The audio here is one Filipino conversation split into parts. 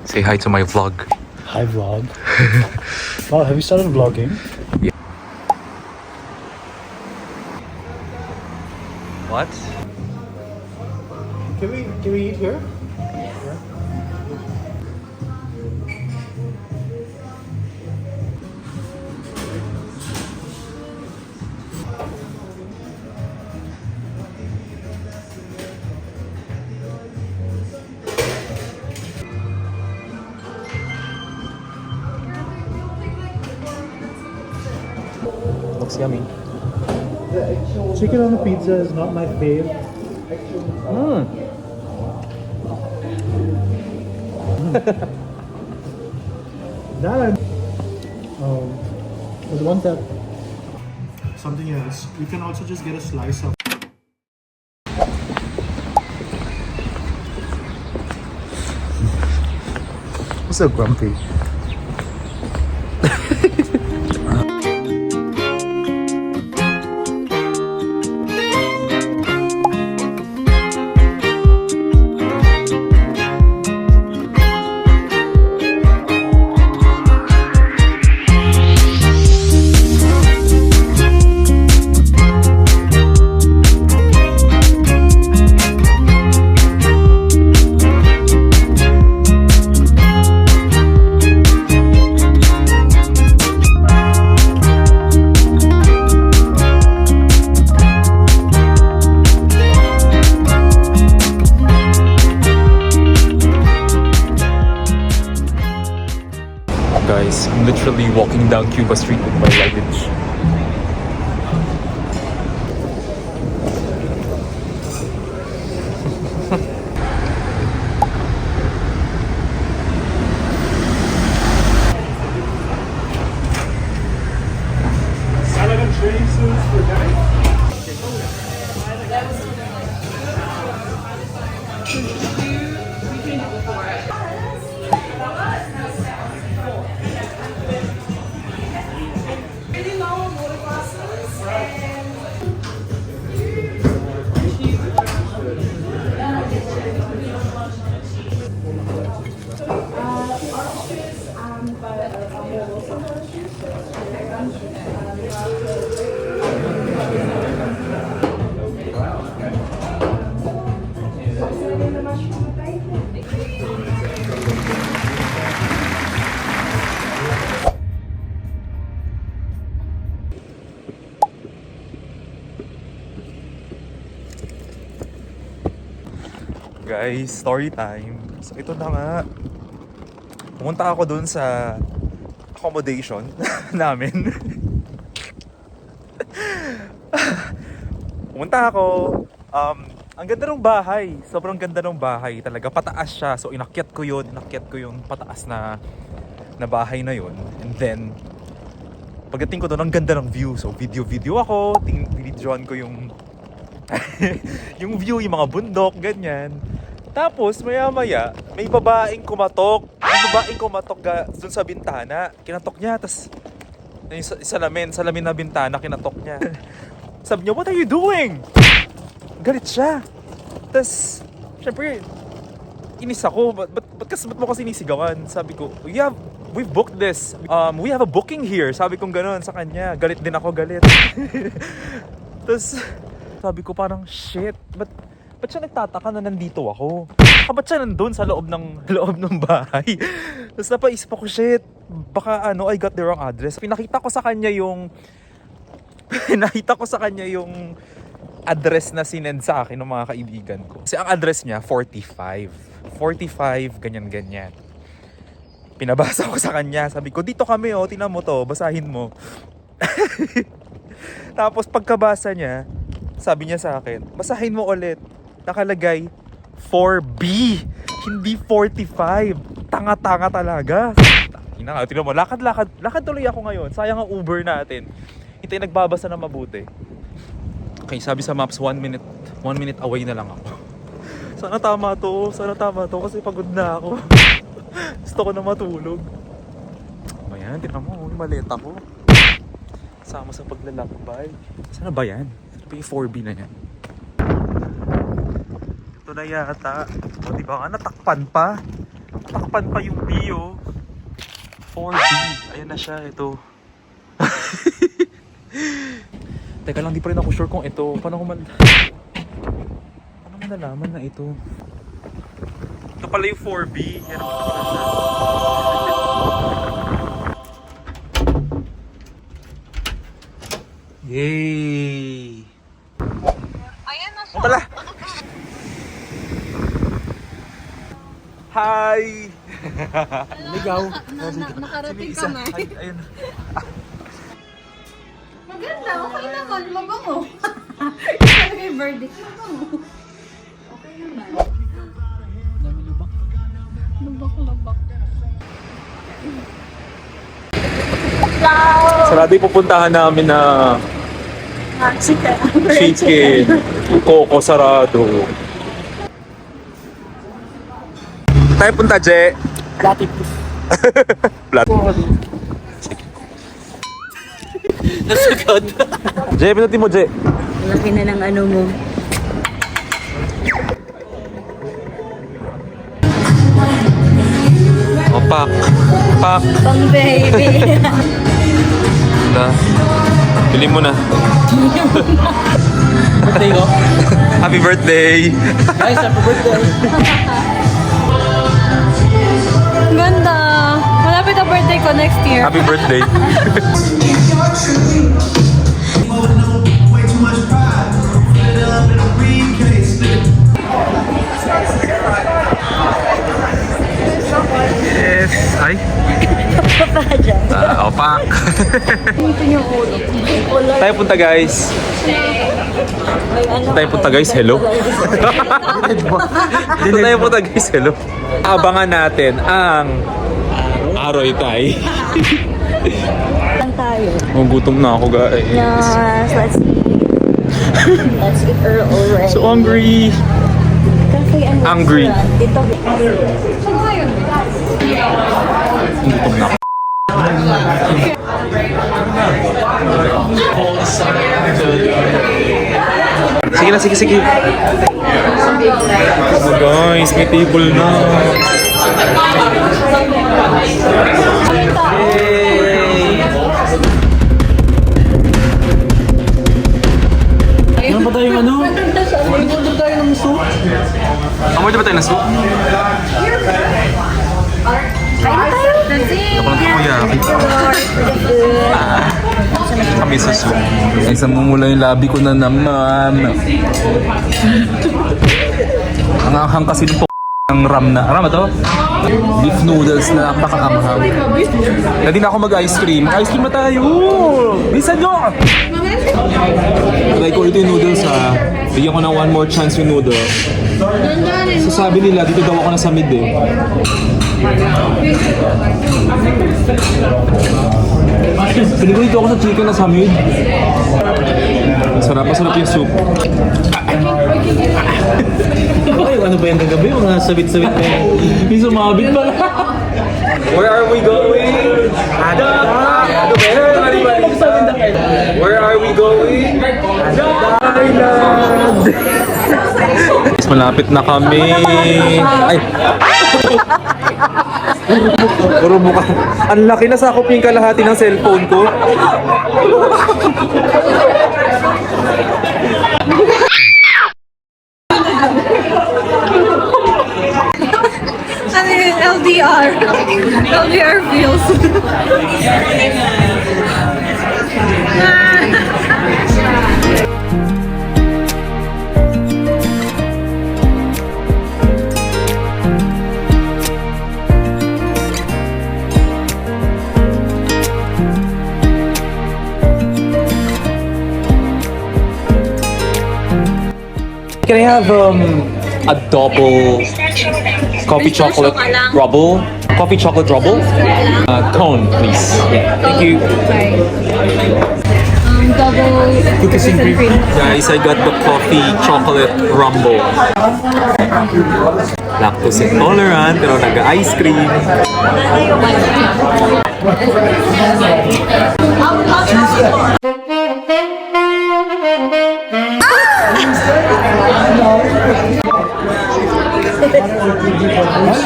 Say hi to my vlog. Hi vlog. Wow, have you started vlogging? Yeah. What? Can we eat here? Looks yummy. Chicken on a pizza is not my fave. That I the one that something else. You can also just get a slice of. I'm so grumpy. Guys, I'm literally walking down Cuba Street with my luggage. Salad and training suits for guys. Guys, story time. So ito na nga. Pumunta ako dun sa accommodation namin. Pumunta ako. Ang ganda ng bahay. Sobrang ganda ng bahay. Talaga pataas siya. So inakyat ko yun. Inakyat ko yung pataas na bahay na yun. And then pagdating ko doon, ang ganda ng view. So video ako. Tinidyoan ko yung yung view, yung mga bundok, ganyan. Tapos maya-maya may babaeng kumatok. May babaeng kumatok dun sa bintana. Kinatok niya. Tapos salamin na bintana, kinatok niya. Sabi niya, "What are you doing?" Galit siya. Tapos syempre inis ako. Ba't mo kasi sinisigawan? Sabi ko, we've booked this. We have a booking here. Sabi kong gano'n sa kanya. Galit din ako, galit. Tapos sabi ko parang, shit, ba't siya nagtataka na nandito ako? Ba't siya nandun sa loob ng bahay? Tapos napaisip ako, shit, baka I got the wrong address. Pinakita ko sa kanya yung address na sinend sa akin ng mga kaibigan ko. Kasi ang address niya, 45, ganyan. Pinabasa ko sa kanya, sabi ko, dito kami tingnan mo to, basahin mo. Tapos pagkabasa niya, sabi niya sa akin, basahin mo ulit. Nakalagay 4B, hindi 45. Tanga-tanga talaga. Tingnan mo, lakad tuloy ako ngayon. Sayang ang Uber natin. Hintay nagbabasa na mabuti. Okay, sabi sa maps, 1 minute away na lang ako. Sana tama to kasi pagod na ako. Gusto ko na matulog. Ayan, tingnan mo, maleta ko. Sama sa paglalakbay. Sana ba yan? Sana ba yung 4B na yan? Ito na yata. O diba nga, natakpan pa. Takpan pa yung B, oh. 4B. Ayan na siya, ito. Teka lang, di pa rin ako sure kung ito. Paano nalaman na ito? Ito pala yung 4B. Yan ang pala siya. Yay! Ayan na siya. Ano pala? Hi! Ligaw. Nakarating kami. Ay, ayun. Maganda, okay naman. Mabango. Ito yung verdict. Mabango. Okay naman. Dami lubak. Lubak-lubak. Sarado yung pupuntahan namin na chicken. Coco sarado. Tayo punta, Je. Plat. Nasugod. Je, pinutin mo, Je. Laki na ng ano mo. Oh, pak. Pak. Pang baby. Na. Bili mo na. Birthday ko. Happy birthday! Guys, happy birthday. Ganda. Malapit ang birthday ko next year. Happy birthday! Yes! Ay! Opak! Tayo punta, guys! Tayo punta, guys. Hello! Tayo punta, guys. Hello! Abangan natin ang Aroy Tay. Lang tayo. Gutom na ako, guys. Yes, let's eat. Let's eat already. So hungry! Cafe and Hungry. restaurant. Dito. Gutom na ako. Sige na, sige. So guys, may table na. Yay! Ano ba tayong ano? Ano tayo ng soup? Amoy ba tayo na soup? Ako lang kuya. Kami sa soup. Ay, mula yung labi ko na naman. Ang ahang kasi nito ng ram na. Ram ba to? Beef noodles na napaka-amahang. Hindi na ako mag-ice cream. Ice cream na tayo! Bisa nyo! Try ko ito yung noodles ha. Bigyan ko ng one more chance yung noodle. So sabi nila, dito daw ako na sa mid eh. Pinigurito ako sa chicken na sa mid. Masarap yung soup. Ay, ano ba yung gagabi? Mga sabit-sabit na yan. May sumabit pala. Where are we going? Where are we going? Thailand! Malapit na kami. Ay! Puro mukha. Ang laki na sakop yung kalahati ng cellphone ko. Ano yun? LDR. LDR feels. Can I have a double coffee chocolate rubble? Coffee chocolate rubble? Cone, please. Thank you. Double Cookies and cream. Guys, I got the coffee chocolate rumble. Lactose intolerant, pero nag-ice cream.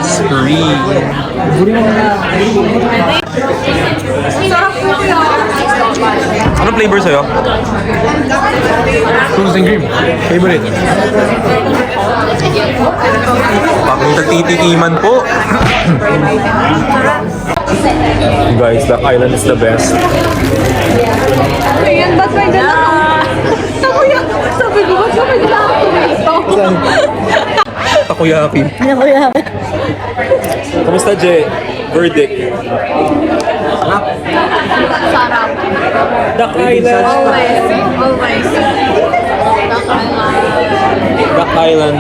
Screen. Sarap po kuya. Anong flavor sa'yo? Cookies and cream. Favorite. Bakong nagtitikiman po. Guys, Duck Island is the best. Ayan, ba't may gano'n? Kuya, sabi ko, ba't may gano'n ako ito? Takoyaki. Kamusta, Je? Verdict. Sarap. Duck Island. Always. Always. Duck Island.